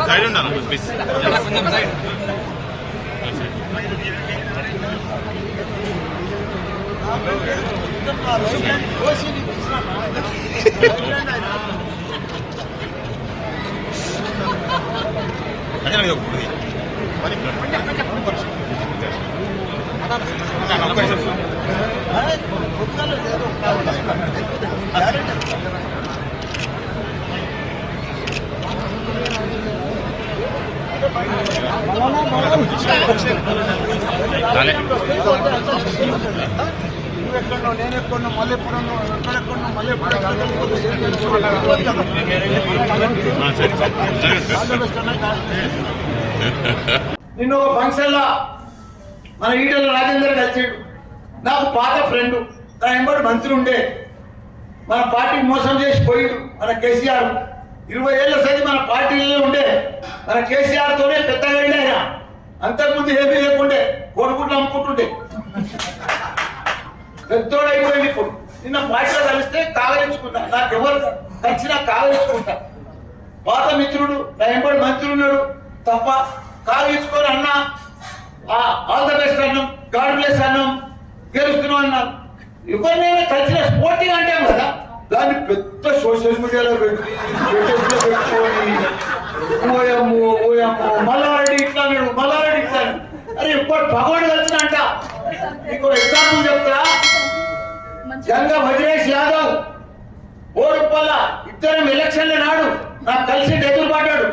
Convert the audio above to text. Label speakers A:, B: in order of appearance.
A: Side ఉండాలి please. కొంచెం side.
B: నిన్న ఒక ఫంక్షన్ లా మన ఈటల రాజేందర్ కలిసాడు. నాకు పాత ఫ్రెండ్, నా ఎంబడి మంత్రి ఉండే, మన పార్టీని మోసం చేసి పోయిండు మన కేసీఆర్. 20 ఏళ్ల సరి మన పార్టీలో ఉండే, మన కేసీఆర్ తోనే పెద్దగా ఆయన. అంతకుముందు ఏమీ లేకుండే, కొడుకుంటూ అమ్ముకుంటుండే, పెద్దోడైపోయింది. ఇప్పుడు నిన్న పార్టీలో కలిస్తే కాగలించుకుంటా, నాకు ఎవరు కలిసినా కాగలించుకుంటా. పాత మిత్రుడు, నా ఎంబడి మంత్రి ఉన్నాడు తప్ప కాగలించుకొని అన్నా ఆల్ ద బెస్ట్ అన్నాం, గాడ్ బ్లెస్ అన్నాం, గెలుస్తున్నాం అన్నాం. ఎవరినైనా కలిసిన స్పోర్టింగ్ అంటాం కదా, దాన్ని పెద్ద సోషల్ మీడియాలో పెట్టుకొని మల్లారెడ్డి ఇట్లా అన్నాడు, మల్లారెడ్డి ఇట్లా. అరే ఇప్పుడు పగోడు కలిసినంట. మీకు ఎగ్జాంపుల్ చెప్తా. జంగా భద్రేష్ యాదవ్, ఓడిపల్ల ఇద్దరం ఎలక్షన్ల నాడు నాకు కలిసి ఎదురుపడ్డాడు.